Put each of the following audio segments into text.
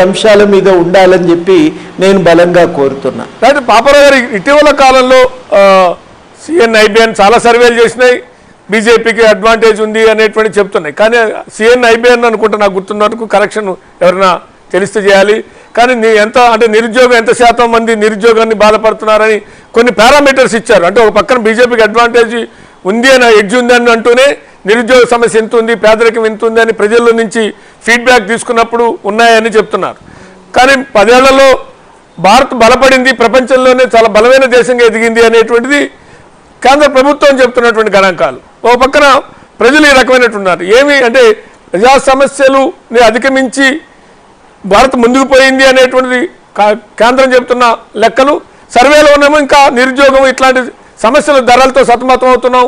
అంశాల మీద ఉండాలని చెప్పి నేను బలంగా కోరుతున్నా. డాక్టర్ పాపారావు గారు, ఇటీవల కాలంలో సిఎన్ఐబిఎన్ చాలా సర్వేలు చేసినాయి, బీజేపీకి అడ్వాంటేజ్ ఉంది అనేటువంటి చెప్తున్నాయి. కానీ సిఎన్ఐబిఎన్ అనుకుంటా, నాకు గుర్తున్న వరకు, కరెక్షన్ ఎవరైనా తెలిస్తే చేయాలి. కానీ ఎంత అంటే నిరుద్యోగం ఎంత శాతం మంది నిరుద్యోగాన్ని బాధపడుతున్నారని కొన్ని పారామీటర్స్ ఇచ్చారు. అంటే ఒక పక్కన బీజేపీకి అడ్వాంటేజ్ ఉంది అని, ఎడ్జ్ ఉంది అని అంటూనే నిరుద్యోగ సమస్య ఎంత ఉంది, పేదరికం ఎంత ఉంది అని ప్రజల నుంచి ఫీడ్బ్యాక్ తీసుకున్నప్పుడు ఉన్నాయని చెప్తున్నారు. కానీ 10 ఏళ్లలో భారత్ బలపడింది, ప్రపంచంలోనే చాలా బలమైన దేశంగా ఎదిగింది అనేటువంటిది కేంద్ర ప్రభుత్వం చెప్తున్నటువంటి గణాంకాలు. ఒక పక్కన ప్రజలు ఈ రకమైనట్టున్నారు. ఏమి అంటే ప్రజా సమస్యలుని అధిగమించి భారత్ ముందుకు పోయింది అనేటువంటిది కేంద్రం చెప్తున్న లెక్కలు, సర్వేలోనేమో ఇంకా నిరుద్యోగం ఇట్లాంటి సమస్యల ధరలతో సతమతం అవుతున్నాం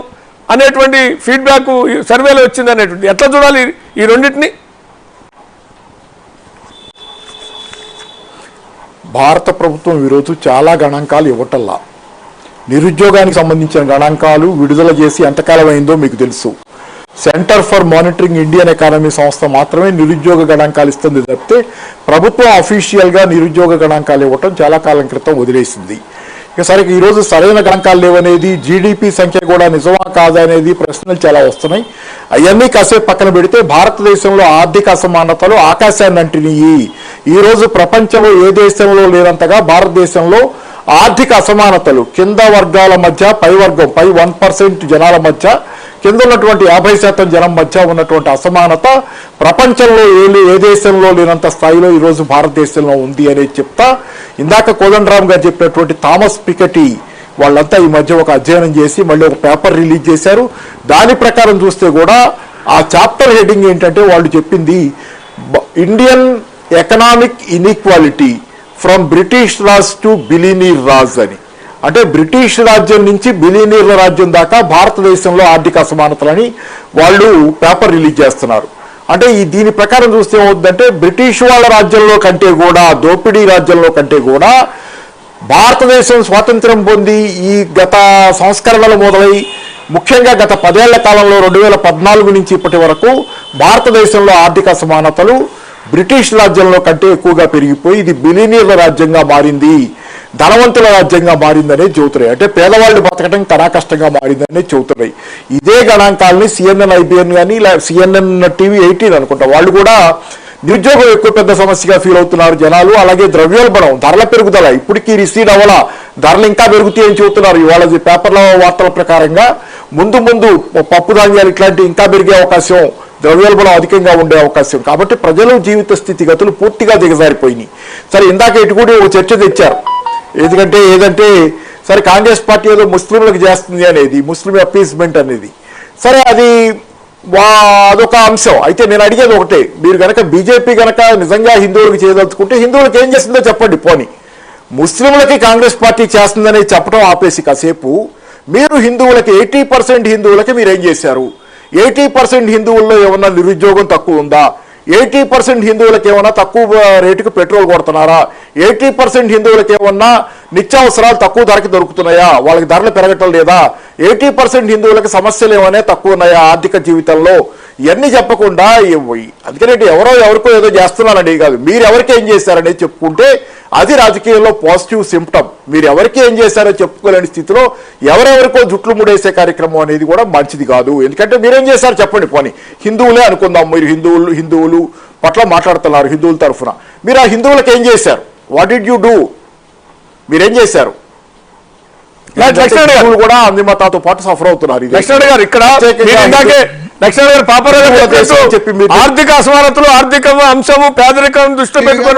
అనేటువంటి ఫీడ్బ్యాక్ సర్వేలో వచ్చింది అనేటువంటి. ఎట్లా చూడాలి ఈ రెండింటిని? భారత ప్రభుత్వం ఈరోజు చాలా గణాంకాలు ఇవ్వటల్లా. నిరుద్యోగానికి సంబంధించిన గణాంకాలు విడుదల చేసి ఎంతకాలం అయిందో మీకు తెలుసు. Centre for monitoring Indian economy సంస్థ మాత్రమే నిరుద్యోగ గణాంకాలు ఇస్తుంది తప్పితే ప్రభుత్వం అఫీషియల్గా నిరుద్యోగ గణాంకాలు ఇవ్వటం చాలా కాలం క్రితం వదిలేసింది. ఇక సరే, ఈరోజు సరైన గణాంకాలు లేవనేది, జీడిపి సంఖ్య కూడా నిజమా కాదా అనేది ప్రశ్నలు చాలా వస్తున్నాయి. అవన్నీ కాసేపు పక్కన పెడితే భారతదేశంలో ఆర్థిక అసమానతలు ఆకాశాన్ని అంటినాయి. ఈరోజు ప్రపంచంలో ఏ దేశంలో లేనంతగా భారతదేశంలో ఆర్థిక అసమానతలు కింద వర్గాల మధ్య, పై వర్గం, పై 1% జనాల మధ్య, కింద ఉన్నటువంటి 50% జనం మధ్య ఉన్నటువంటి అసమానత ప్రపంచంలో ఏ దేశంలో లేనంత స్థాయిలో ఈరోజు భారతదేశంలో ఉంది అనేది చెప్తా. ఇందాక కోదండరామ్ గారు చెప్పినటువంటి థామస్ పికెటీ వాళ్ళంతా ఈ మధ్య ఒక అధ్యయనం చేసి మళ్ళీ ఒక పేపర్ రిలీజ్ చేశారు. దాని ప్రకారం చూస్తే కూడా ఆ చాప్టర్ హెడ్డింగ్ ఏంటంటే వాళ్ళు చెప్పింది Indian economic inequality from British Raj to billionaire Raj అని. అంటే బ్రిటిష్ రాజ్యం నుంచి బిలియనీర్ల రాజ్యం దాకా భారతదేశంలో ఆర్థిక అసమానతలని వాళ్ళు పేపర్ రిలీజ్ చేస్తున్నారు. అంటే దీని ప్రకారం చూస్తే ఏమవుతుందంటే బ్రిటిష్ వాళ్ళ రాజ్యంలో కంటే కూడా, దోపిడీ రాజ్యంలో కంటే కూడా భారతదేశం స్వాతంత్రం పొంది ఈ గత సంస్కరణలు మొదలై ముఖ్యంగా గత 10 ఏళ్ల కాలంలో 2014 నుంచి ఇప్పటి వరకు భారతదేశంలో ఆర్థిక అసమానతలు బ్రిటిష్ రాజ్యంలో కంటే ఎక్కువగా పెరిగిపోయి ఇది బిలియనీర్ల రాజ్యంగా మారింది, ధనవంతుల రాజ్యంగా మారిందనే చెబుతున్నాయి. అంటే పేదవాళ్ళు బతకడం కనా కష్టంగా మారిందనే చెబుతున్నాయి. ఇదే గణాంకాలని సిఎన్ఎన్-ఐబిఎన్ కానీ సిఎన్ఎన్ టీవీ 18 అనుకుంటా, వాళ్ళు కూడా నిరుద్యోగం ఎక్కువ పెద్ద సమస్యగా ఫీల్ అవుతున్నారు జనాలు. అలాగే ద్రవ్యోల్బణం, ధరల పెరుగుదల ఇప్పటికీ రిసీడ్ అవ్వాల, ధరలు ఇంకా పెరుగుతాయని చెబుతున్నారు. ఇవాళ పేపర్ల వార్తల ప్రకారంగా ముందు ముందు పప్పు ధాన్యాలు ఇట్లాంటి ఇంకా పెరిగే అవకాశం, ద్రవ్యోల్బణం అధికంగా ఉండే అవకాశం. కాబట్టి ప్రజల జీవిత స్థితిగతులు పూర్తిగా దిగజారిపోయినాయి. సరే, ఇందాక ఇటు కూడా ఒక చర్చ తెచ్చారు. ఏదంటే సరే కాంగ్రెస్ పార్టీ ఏదో ముస్లింలకు చేస్తుంది అనేది, ముస్లిం అపీస్మెంట్ అనేది. సరే, అదొక అంశం. అయితే నేను అడిగేది ఒకటే, మీరు కనుక బీజేపీ కనుక నిజంగా హిందువులకు చేయదలుచుకుంటే హిందువులకు ఏం చేస్తుందో చెప్పండి. పోనీ ముస్లింలకి కాంగ్రెస్ పార్టీ చేస్తుందనేది చెప్పడం ఆపేసి కాసేపు మీరు హిందువులకి 80% హిందువులకి మీరు ఏం చేశారు? 80% హిందువుల్లో ఏమన్నా నిరుద్యోగం తక్కువ ఉందా? 80% హిందువులకు ఏమన్నా తక్కువ రేటుకు పెట్రోల్ కొడుతున్నారా? 80% హిందువులకు ఏమన్నా నిత్యావసరాలు తక్కువ ధరకి దొరుకుతున్నాయా? వాళ్ళకి ధరలు పెరగటం లేదా? 80% హిందువులకు సమస్యలు ఏమైనా తక్కువ ఉన్నాయా ఆర్థిక జీవితంలో? ఇవన్నీ చెప్పకుండా అందుకనే ఎవరికో ఏదో చేస్తున్నారని కాదు, మీరు ఎవరికి ఏం చేశారనేది చెప్పుకుంటే అది రాజకీయాల్లో పాజిటివ్ సింప్టమ్. మీరు ఎవరికి ఏం చేశారో చెప్పుకోలేని స్థితిలో ఎవరెవరికో జుట్లు ముడేసే కార్యక్రమం అనేది కూడా మంచిది కాదు. ఎందుకంటే మీరేం చేశారు చెప్పండి. పోనీ హిందువులే అనుకుందాం, మీరు హిందువులు పట్ల మాట్లాడుతున్నారు హిందువుల తరఫున. మీరు ఆ హిందువులకు ఏం చేశారు? What did you do? మీరేం చేశారు? కూడా అందిమతాతో పాటు సఫర్ అవుతున్నారు. లక్ష్మణ్ గారు, ఇక్కడ లక్ష్మణ్ గారు పాపారావు చెప్పి ఆర్థిక అసమానతలు, ఆర్థిక అంశము, పేదరికం దృష్టి పెట్టుకొని